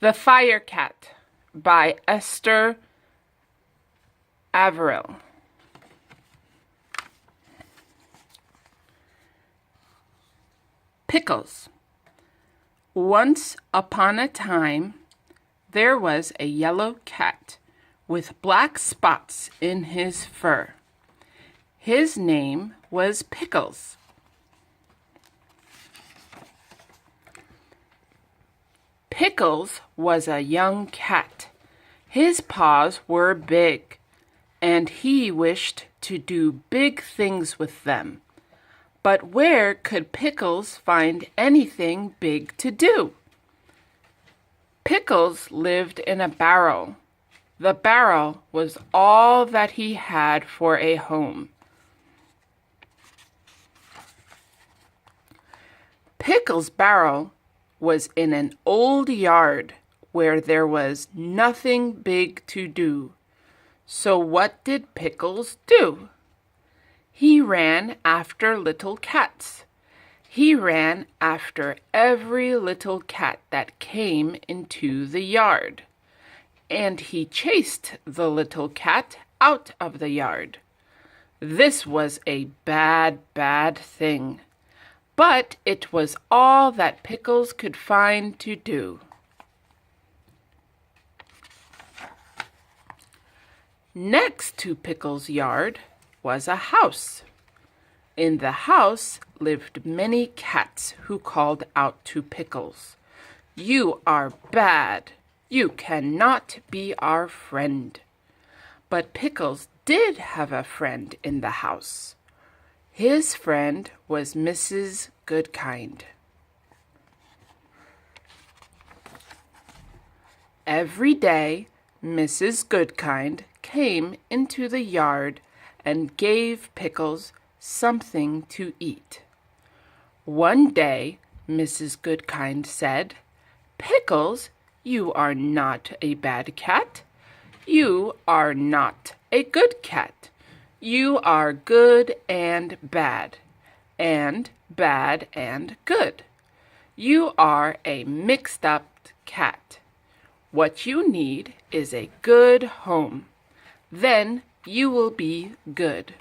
The Fire Cat by Esther Averill. Pickles. Once upon a time, there was a yellow cat with black spots in his fur. His name was Pickles. Pickles was a young cat. His paws were big, and he wished to do big things with them. But where could Pickles find anything big to do? Pickles lived in a barrel. The barrel was all that he had for a home. Pickles' barrel was in an old yard where there was nothing big to do. So what did Pickles do? He ran after little cats. He ran after every little cat that came into the yard. And he chased the little cat out of the yard. This was a bad, bad thing. But it was all that Pickles could find to do. Next to Pickles' yard was a house. In the house lived many cats who called out to Pickles, "You are bad. You cannot be our friend." But Pickles did have a friend in the house. His friend was Mrs. Goodkind. Every day, Mrs. Goodkind came into the yard and gave Pickles something to eat. One day, Mrs. Goodkind said, "Pickles, you are not a bad cat. You are not a good cat. You are good and bad and good. You are a mixed-up cat. What you need is a good home. Then you will be good."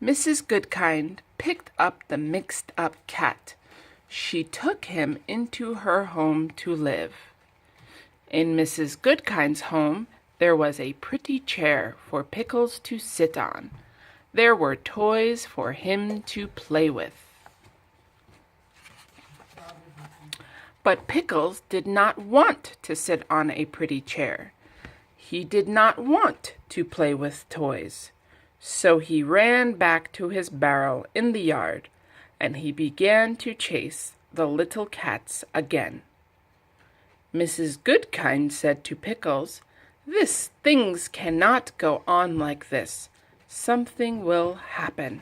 Mrs. Goodkind picked up the mixed-up cat. She took him into her home to live. In Mrs. Goodkind's home, there was a pretty chair for Pickles to sit on. There were toys for him to play with. But Pickles did not want to sit on a pretty chair. He did not want to play with toys. So he ran back to his barrel in the yard, and he began to chase the little cats again. Mrs. Goodkind said to Pickles, Things cannot go on like this. Something will happen."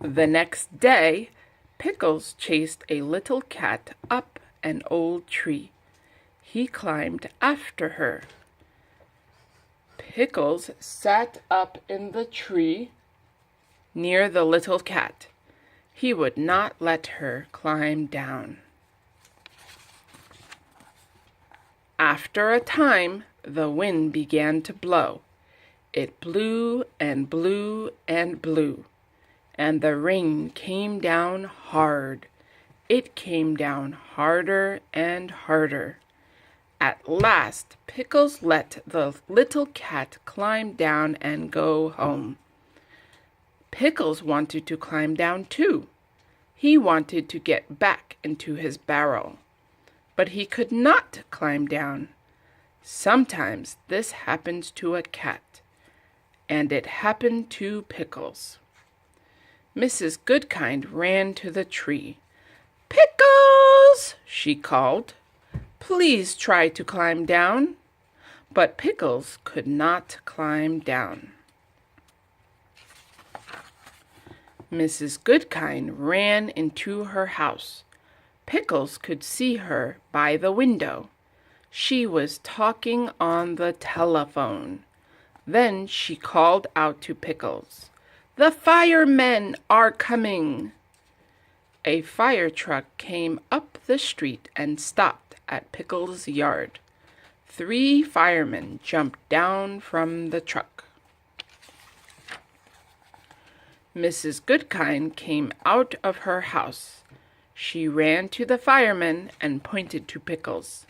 The next day, Pickles chased a little cat up an old tree. He climbed after her. Pickles sat up in the tree near the little cat. He would not let her climb down. After a time, the wind began to blow. It blew and blew and blew, and the rain came down hard. It came down harder and harder. At last, Pickles let the little cat climb down and go home. Pickles wanted to climb down too. He wanted to get back into his barrel. But he could not climb down. Sometimes this happens to a cat, and it happened to Pickles. Mrs. Goodkind ran to the tree. "Pickles!" she called. "Please try to climb down." But Pickles could not climb down. Mrs. Goodkind ran into her house. Pickles could see her by the window. She was talking on the telephone. Then she called out to Pickles, "The firemen are coming." A fire truck came up the street and stopped at Pickles' yard. 3 firemen jumped down from the truck. Mrs. Goodkind came out of her house. She ran to the firemen and pointed to Pickles.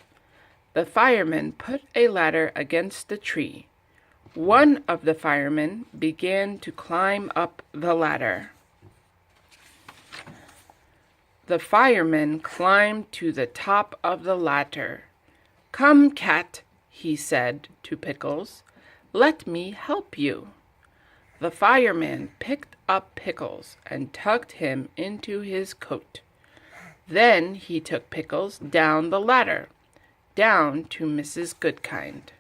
The firemen put a ladder against the tree. One of the firemen began to climb up the ladder. The fireman climbed to the top of the ladder. "Come, cat," he said to Pickles. "Let me help you." The fireman picked up Pickles and tucked him into his coat. Then he took Pickles down the ladder, down to Mrs. Goodkind.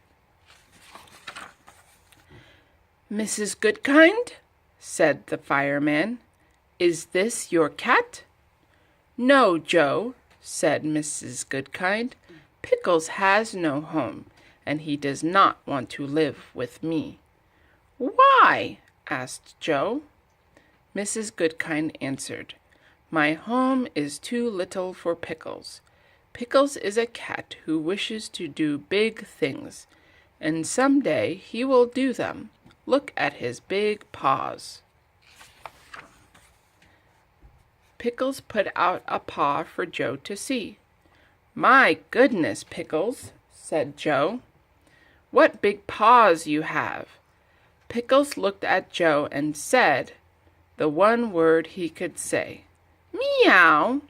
"Mrs. Goodkind," said the fireman, "is this your cat?" "No, Joe," said Mrs. Goodkind. "Pickles has no home, and he does not want to live with me." "Why?" asked Joe. Mrs. Goodkind answered, "My home is too little for Pickles. Pickles is a cat who wishes to do big things, and some day he will do them. Look at his big paws." Pickles put out a paw for Joe to see. "My goodness, Pickles," said Joe. "What big paws you have." Pickles looked at Joe and said the one word he could say, "Meow."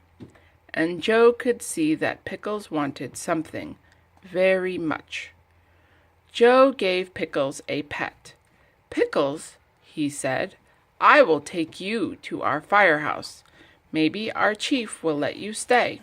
And Joe could see that Pickles wanted something very much. Joe gave Pickles a pet. "Pickles," he said, "I will take you to our firehouse. Maybe our chief will let you stay."